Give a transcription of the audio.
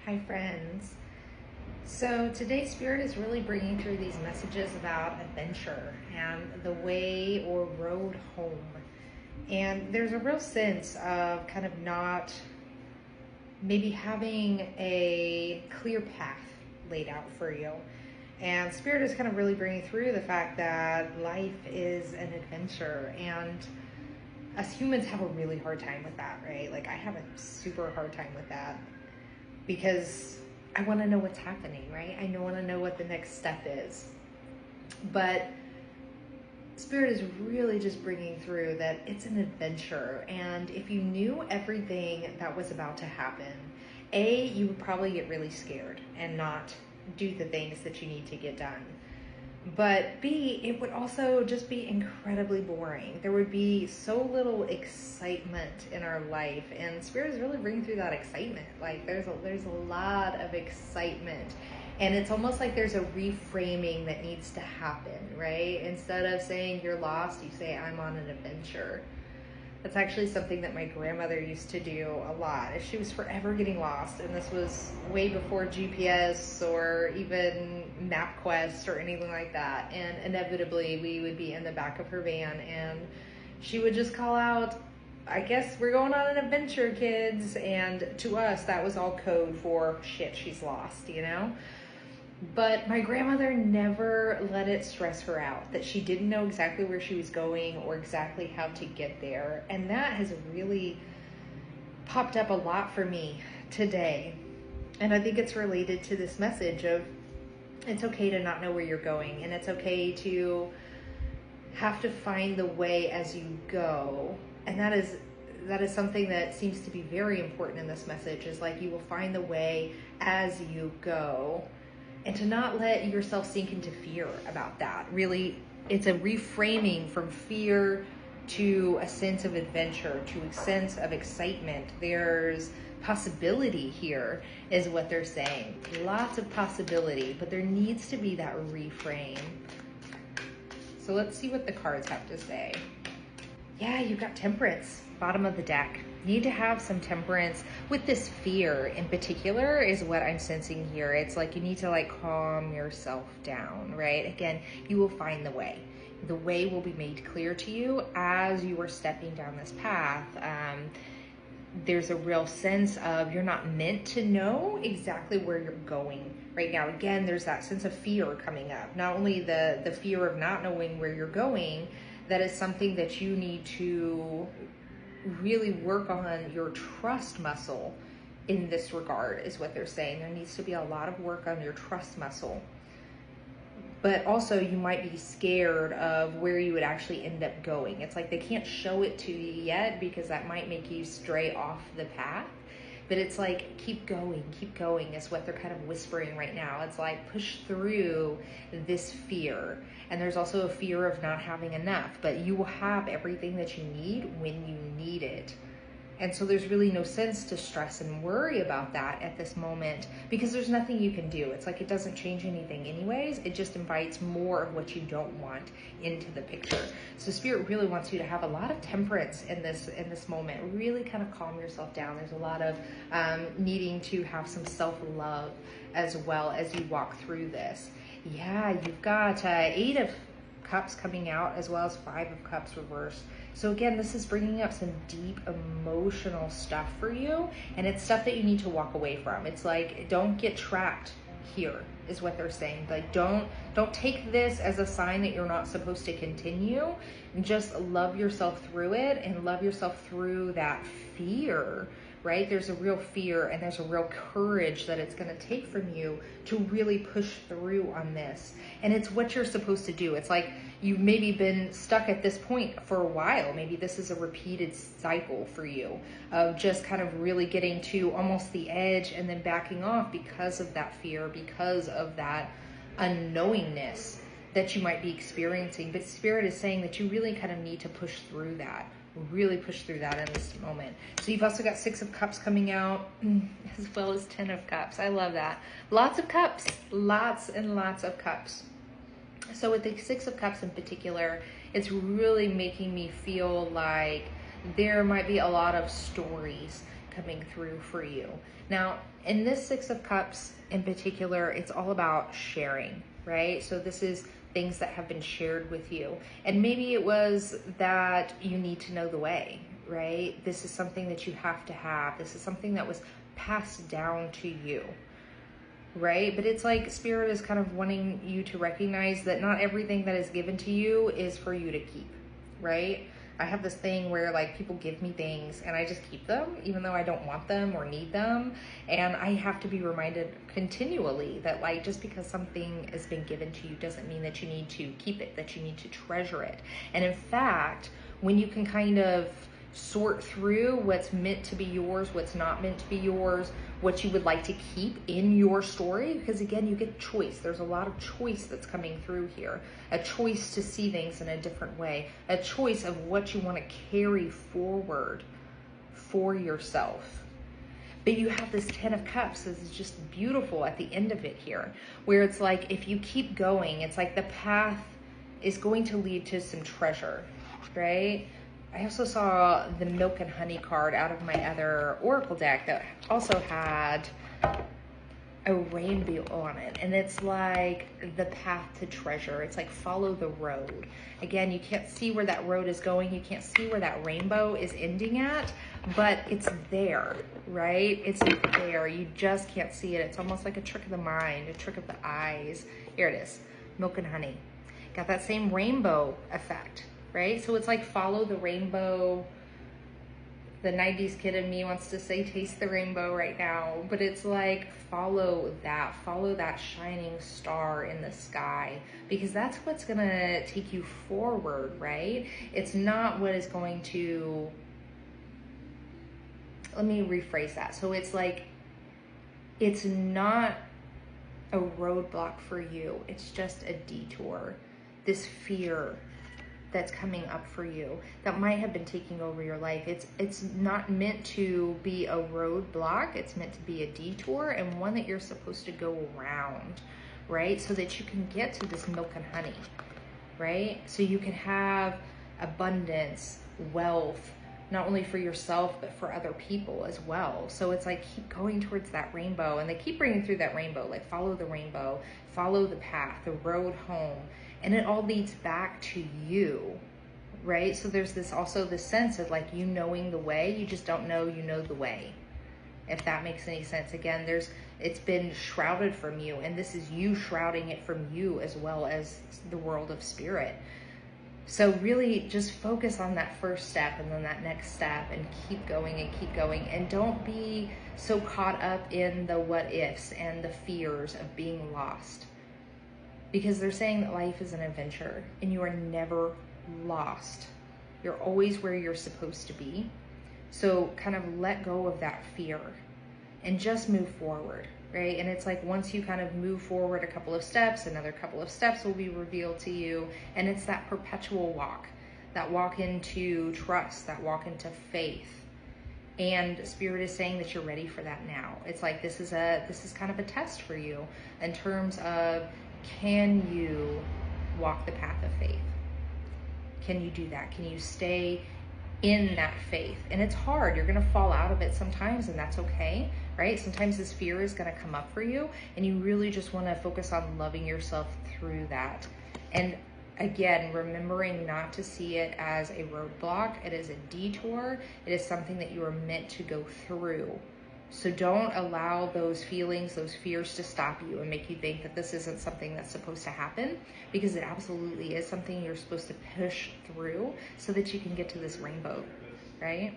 Hi friends. So today Spirit is really bringing through these messages about adventure and the way or road home. And there's a real sense of kind of not maybe having a clear path laid out for you. And Spirit is kind of really bringing through the fact that life is an adventure, and us humans have a really hard time with that, right? Like I have a super hard time with that because I want to know what's happening, right? I want to know what the next step is. But Spirit is really just bringing through that it's an adventure. And if you knew everything that was about to happen, A, you would probably get really scared and not do the things that you need to get done. But B, it would also just be incredibly boring. There would be so little excitement in our life, and Spirit is really bringing through that excitement. Like there's a lot of excitement, and it's almost like there's a reframing that needs to happen, right? Instead of saying you're lost, you say I'm on an adventure. That's actually something that my grandmother used to do a lot. If she was forever getting lost, and this was way before GPS or even MapQuest or anything like that, and inevitably we would be in the back of her van and she would just call out, I guess we're going on an adventure, kids. And to us, that was all code for shit, she's lost, you know? But my grandmother never let it stress her out that she didn't know exactly where she was going or exactly how to get there. And that has really popped up a lot for me today. And I think it's related to this message of it's okay to not know where you're going, and it's okay to have to find the way as you go. And that is something that seems to be very important in this message, is like you will find the way as you go. And to not let yourself sink into fear about that. Really, it's a reframing from fear to a sense of adventure, to a sense of excitement. There's possibility here, is what they're saying. Lots of possibility, but there needs to be that reframe. So let's see what the cards have to say. Yeah, you've got Temperance, bottom of the deck. You need to have some temperance with this fear in particular is what I'm sensing here. It's like you need to like calm yourself down, right? Again, you will find the way. The way will be made clear to you as you are stepping down this path. There's a real sense of you're not meant to know exactly where you're going right now. Again, there's that sense of fear coming up. Not only the fear of not knowing where you're going, that is something that you need to really work on your trust muscle in this regard, is what they're saying. There needs to be a lot of work on your trust muscle. But also you might be scared of where you would actually end up going. It's like they can't show it to you yet because that might make you stray off the path. But it's like, keep going is what they're kind of whispering right now. It's like, push through this fear. And there's also a fear of not having enough, but you will have everything that you need when you need it. And so there's really no sense to stress and worry about that at this moment because there's nothing you can do. It's like it doesn't change anything anyways. It just invites more of what you don't want into the picture. So Spirit really wants you to have a lot of temperance in this moment. Really kind of calm yourself down. There's a lot of needing to have some self-love as well as you walk through this. Yeah, you've got 8 of Cups coming out as well as 5 of Cups reversed. So again, this is bringing up some deep emotional stuff for you, and it's stuff that you need to walk away from. It's like, don't get trapped here, is what they're saying. Like, don't take this as a sign that you're not supposed to continue. Just love yourself through it and love yourself through that fear, right? There's a real fear and there's a real courage that it's going to take from you to really push through on this. And it's what you're supposed to do. It's like you've maybe been stuck at this point for a while. Maybe this is a repeated cycle for you of just kind of really getting to almost the edge and then backing off because of that fear, because of that unknowingness that you might be experiencing. But Spirit is saying that you really kind of need to push through that. Really push through that in this moment. So you've also got 6 of Cups coming out as well as 10 of Cups. I love that. Lots of cups, lots and lots of cups. So with the 6 of Cups in particular, it's really making me feel like there might be a lot of stories coming through for you. Now, in this Six of Cups in particular, it's all about sharing, right? So this is things that have been shared with you. And maybe it was that you need to know the way, right? This is something that you have to have. This is something that was passed down to you, right? But it's like Spirit is kind of wanting you to recognize that not everything that is given to you is for you to keep, right? I have this thing where like people give me things and I just keep them even though I don't want them or need them. And I have to be reminded continually that like just because something has been given to you doesn't mean that you need to keep it, that you need to treasure it. And in fact, when you can kind of sort through what's meant to be yours, what's not meant to be yours, what you would like to keep in your story, because again, you get choice. There's a lot of choice that's coming through here. A choice to see things in a different way. A choice of what you want to carry forward for yourself. But you have this Ten of Cups. This is just beautiful at the end of it here, where it's like if you keep going, it's like the path is going to lead to some treasure, right? I also saw the Milk and Honey card out of my other Oracle deck that also had a rainbow on it. And it's like the path to treasure. It's like follow the road. Again, you can't see where that road is going. You can't see where that rainbow is ending at, but it's there, right? It's there. You just can't see it. It's almost like a trick of the mind, a trick of the eyes. Here it is, Milk and Honey. Got that same rainbow effect. Right? So it's like follow the rainbow. The 90s kid in me wants to say taste the rainbow right now, but it's like follow that shining star in the sky, because that's what's gonna take you forward, right? It's not what is going to, let me rephrase that. So it's like, it's not a roadblock for you. It's just a detour. This fear that's coming up for you that might have been taking over your life. It's not meant to be a roadblock. It's meant to be a detour, and one that you're supposed to go around, right? So that you can get to this Milk and Honey, right? So you can have abundance, wealth, not only for yourself, but for other people as well. So it's like, keep going towards that rainbow, and they keep bringing through that rainbow, like follow the rainbow, follow the path, the road home. And it all leads back to you, right? So there's this also this sense of like you knowing the way, you just don't know you know the way, if that makes any sense. Again, it's been shrouded from you, and this is you shrouding it from you as well as the world of spirit. So really just focus on that first step and then that next step, and keep going and keep going. And don't be so caught up in the what ifs and the fears of being lost. Because they're saying that life is an adventure and you are never lost. You're always where you're supposed to be. So kind of let go of that fear and just move forward, right? And it's like once you kind of move forward a couple of steps, another couple of steps will be revealed to you. And it's that perpetual walk, that walk into trust, that walk into faith. And Spirit is saying that you're ready for that now. It's like this is kind of a test for you in terms of, can you walk the path of faith? Can you do that? Can you stay in that faith? And it's hard. You're going to fall out of it sometimes, and that's okay, right? Sometimes this fear is going to come up for you, and you really just want to focus on loving yourself through that. And again, remembering not to see it as a roadblock. It is a detour. It is something that you are meant to go through. So don't allow those feelings, those fears to stop you and make you think that this isn't something that's supposed to happen, because it absolutely is something you're supposed to push through so that you can get to this rainbow, right?